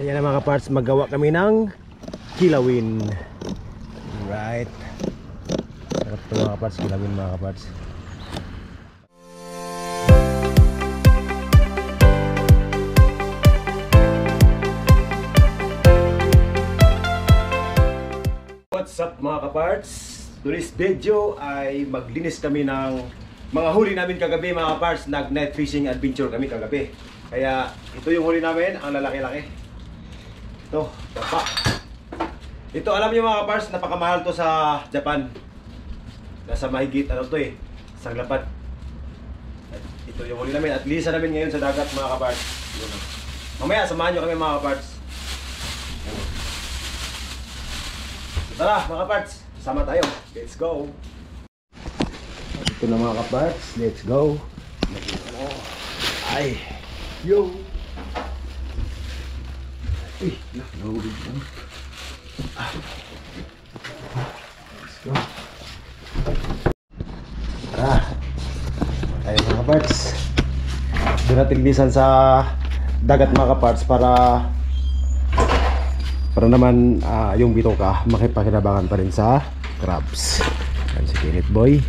Ayan na mga kaparts, magawa kami ng kilawin. Right. Sarap ito mga kaparts, kilawin mga kaparts. What's up mga kaparts? Today's video ay maglinis kami ng mga huli namin kagabi mga kaparts. Nag-night fishing adventure kami kagabi. Kaya ito yung huli namin, ang lalaki-laki. Ito, tapa. Ito alam niyo mga kaparts, napakamahal to sa Japan. Nasa mahigit ano to isang lapad. Ito yung huli namin at lisa namin ngayon sa dagat mga kaparts. Mamaya samahan nyo kami mga kaparts. Tara mga kaparts, sama tayo. Let's go. Ito na mga kaparts, let's go. Ay, yo. Uy, nahulog lang. Let's go. Tara. Tayo mga kaparts. Doon natin bilisan sa dagat mga kaparts para naman yung bitoka makipakinabangan pa rin sa crabs. Yan si Kenneth Boy.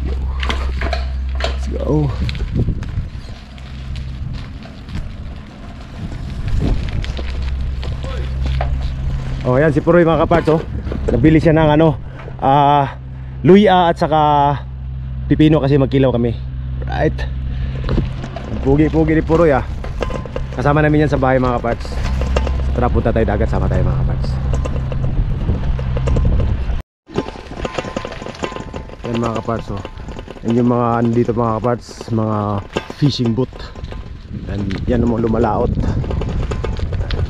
Yo. Let's go. Oh, yan si Puroy mga kaparts oh. Nabili siya ng ano luya at saka pipino kasi magkilaw kami. Right. Pugi-pugi ni Puroy ah. Kasama namin yan sa bahay mga kaparts. Tara punta tayo dagat, sama tayo mga kaparts. Yan mga kaparts oh. Yan yung mga andito mga kaparts, mga fishing boat. Yan yung lumalaot.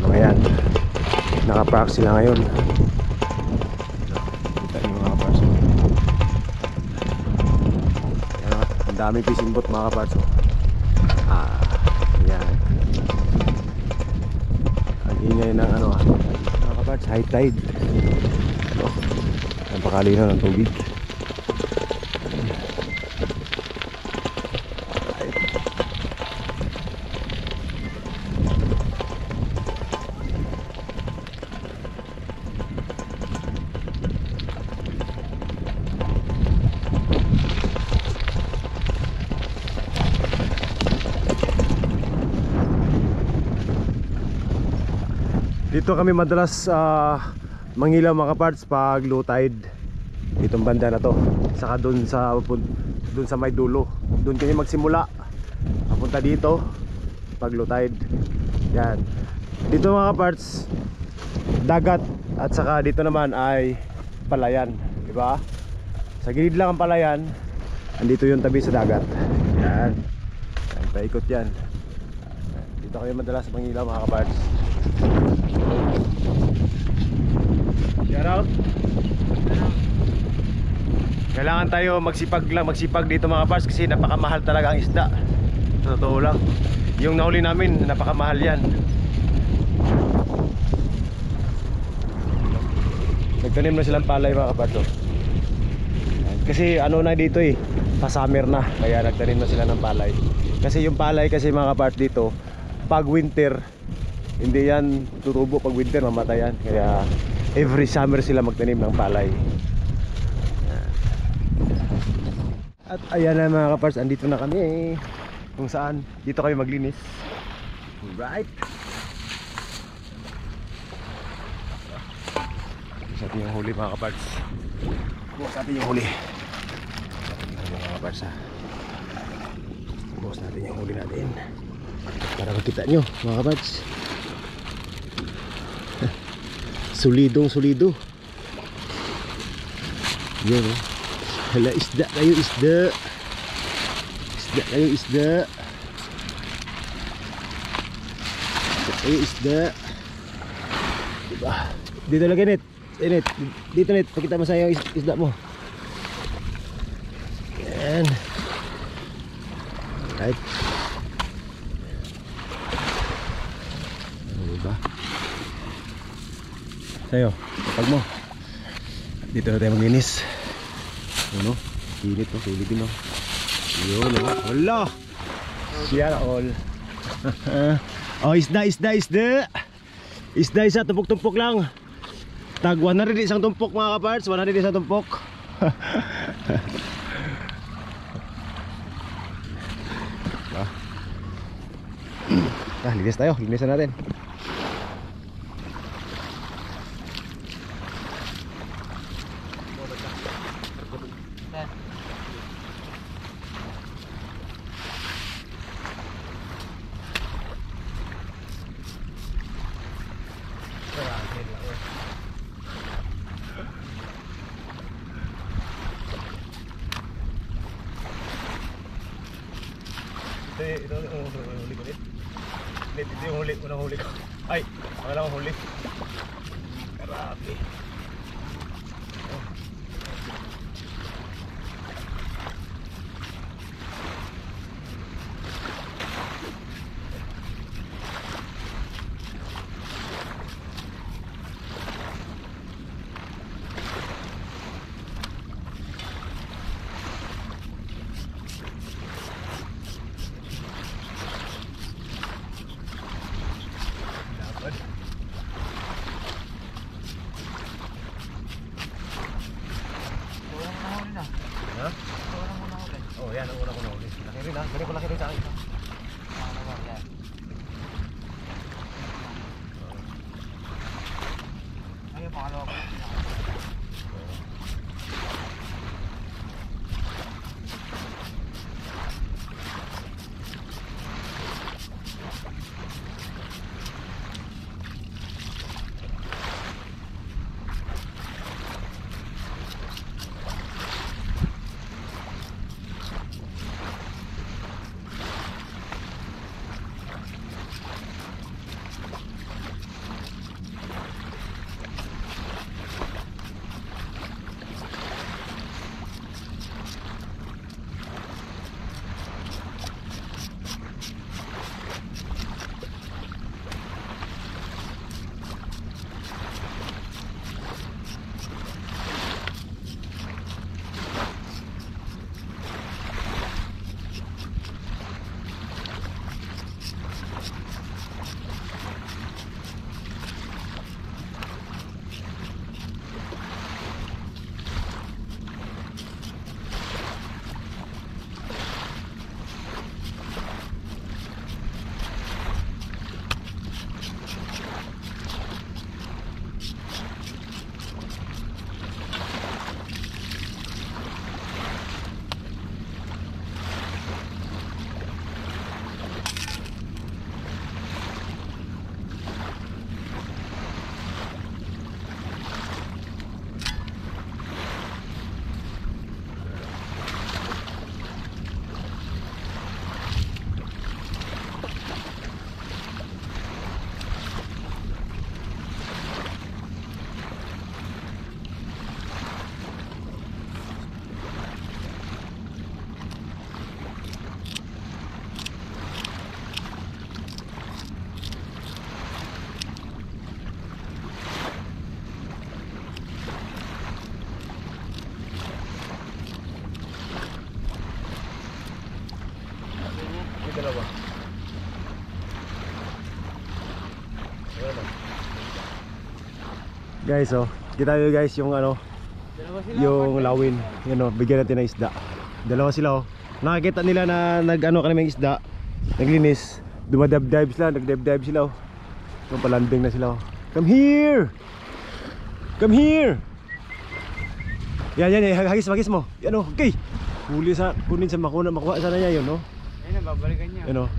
Mga yan. Nakapark sila ngayon. Kita nyo mga kaparts oh. Yan oh. Ang daming fishing boat mga kaparts oh. Yan. Ingay ng ano mga kaparts, high tide. Napakalinaw ng tubig. Dito kami madalas mangilaw mga kaparts pag low tide. Itong banda na to. Saka doon sa may dulo. Doon kami magsimula. Papunta dito pag low tide. Yan. Dito mga kaparts, dagat at saka dito naman ay palayan, di ba? Sa gilid lang ang palayan. Andito yung tabi sa dagat. Yan. Yan, paikot yan. Dito kami madalas mangilaw mga kaparts. Shout out. Kailangan tayo magsipag dito mga kaparts kasi napakamahal talaga ang isda. Totoo lang. Yung nahuli namin napakamahal yan. Nagtanim na silang palay mga kaparts oh. Kasi ano na dito pa-summer na, kaya nagtanim na sila ng palay. Kasi yung palay kasi mga kaparts dito pag winter hindi yan tutubo, pag winter mamatayan. Kaya every summer sila magtanim ng palay. At ayan na mga kaparts, andito na kami kung saan dito kami maglinis. Right. Bukas natin yung huli mga kaparts. Bukas natin yung huli mga kaparts ha. Bukas natin yung huli natin para makita nyo mga kaparts. Solidong solido. Yan oh. Hala, isda kayo, isda. Isda kayo, isda. Isda kayo, isda. Diba? Dito lagi net. Net. Dito net, pakita mo sa'yo isda mo. Yan. Right. Diba? Sa'yo, kapag mo. Dito na tayo maglinis. Ano? Init no, Pilipino. Yun no. Wala. Siya all. Oh, isda. Isda isa, tumpok-tumpok lang. Tag 100 isang tumpok mga kaparts, 100 isang tumpok. Linis tayo, linisan natin. Ito yung huli ko ulit. Ito yung unang huli ko. Ay, pangalawang huli. Grabe. Ha? Oh, yan ang una ko na huli. Laki rin ha. Ganyan ko laki rin sa akin. Ayun, pangalawa ko. Dalawa. Guys, oh, kita nyo guys yung ano, yung lawin. Yan oh, bigyan natin ng isda. Dalawa sila oh. Nakakita nila na nag-ano kami ng isda, naglinis. Dumadab-dive sila, nag-dive-dive sila oh. So, palanding na sila oh. Come here! Come here! Yan, hagis mo. Yan oh, okay. Huli sa, kunin sa makuna, makuha sana niya yun oh. Ayun, babalikan niya. Ano?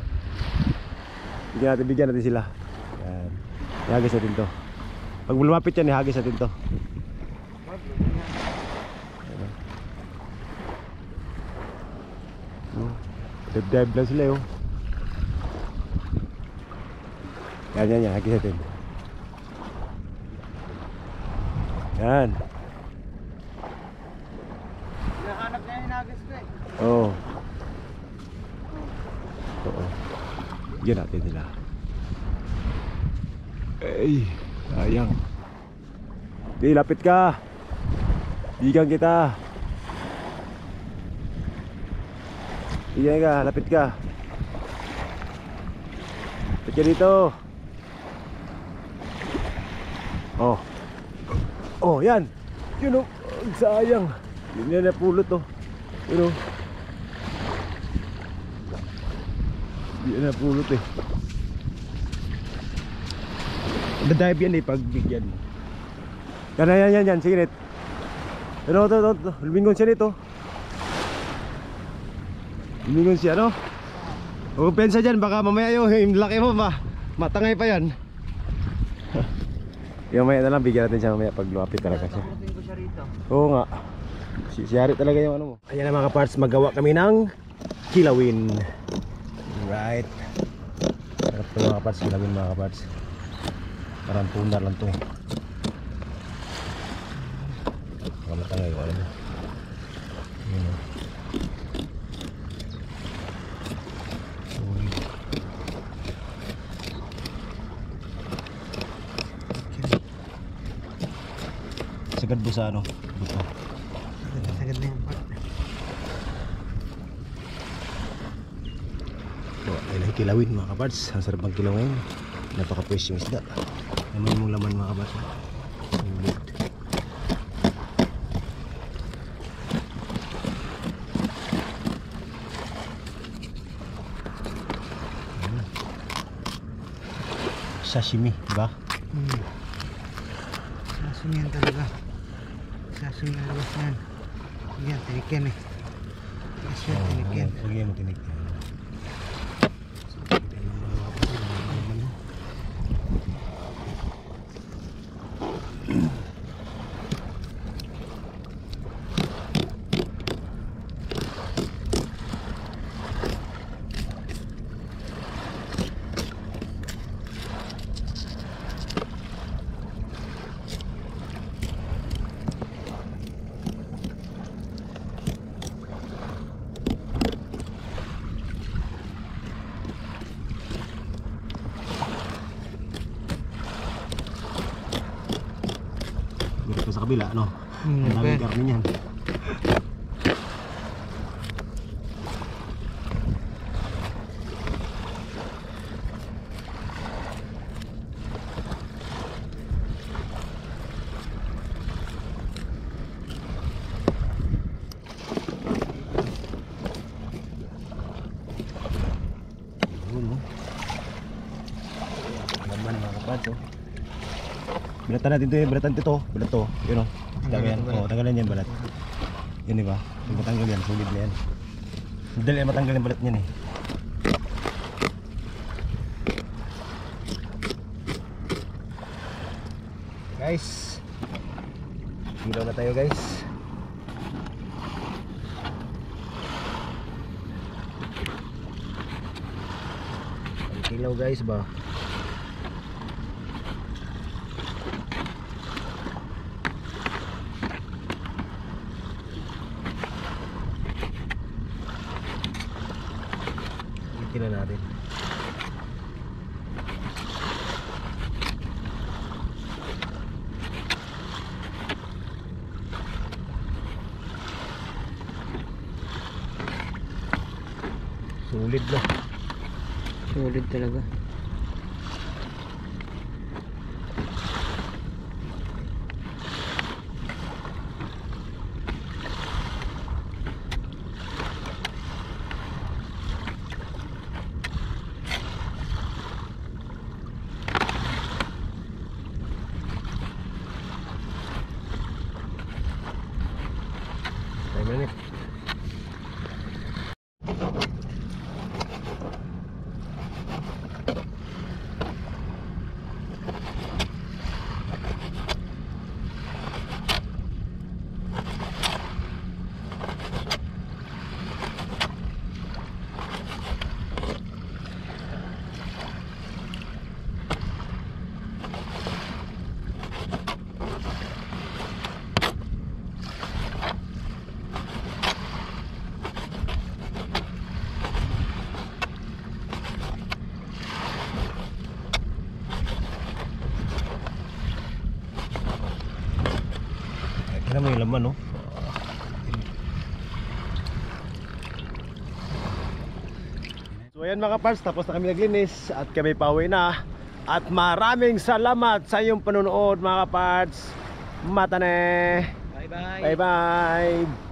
Bigyan natin sila. Yan. Ihagis natin to. Pag lumapit yan, ihagis natin to. Dive lang sila yun. Yan, hagis natin. Yan. Hinahanap niya yung hinagis ko eh. Oo. Oo. Bigyan natin sila. Ay, sayang. Okay, lapit ka. Bigyan kita. Bigyan ka, lapit ka. Lapit ka dito. Oh. Oh, yan. Yun oh. Sayang. Yun yan na pulot oh. Yun oh. Yun na pulot eh. Dadive yan eh pag bigyan. Yan. Sige net. Ano to. Lumingon siya nito. Lumingon siya no. Huwag pensa dyan. Baka mamaya yung laki mo matangay pa yan. Yung maya na lang, bigyan natin siya mamaya pag lumapit talaga siya. Takutin ko siya rito. Oo nga. Siyari talaga yung ano mo. Ayan na mga parts, magawa kami ng kilawin. Right. Sarap ito mga parts, kilawin mga parts. Parang tuna lang ito eh. Wala tangay ko alam mo. Ayan o. Sagad po sa ano? Buto. Sagad na yung part. Ayun ang kilawin mga kaparts. Ang sarap ang kilawin. Napaka-fresh yung isda. Naman mong laman mga kaparts. Sulit. Sashimi, diba? Sasumi yan talaga. Sasumi na labas yan. Yan, tinik yan eh. Yes, yan, tinik yan. Huwag yan matinik. Dito sa kabila, no? Ang daming karne niyan. Yun, no? Laman mga kapads, oh. Bilatan natin ito eh, bilatan ito. Bilat to, yun o. Tanggalan yan balat. Yun diba? Yung matanggal yan, sulit na yan. Dali matanggal yung balat niyan eh. Guys, ilaw na tayo guys. Ilaw guys ba? Itin na natin. Sulit na. Sulit talaga. Minute. Tingnan mo yung laman, no? So ayan mga parts, tapos na kami naglinis at kami pauwi na. At maraming salamat sa iyong panonood mga kaparts. Matane. Bye bye. Bye bye.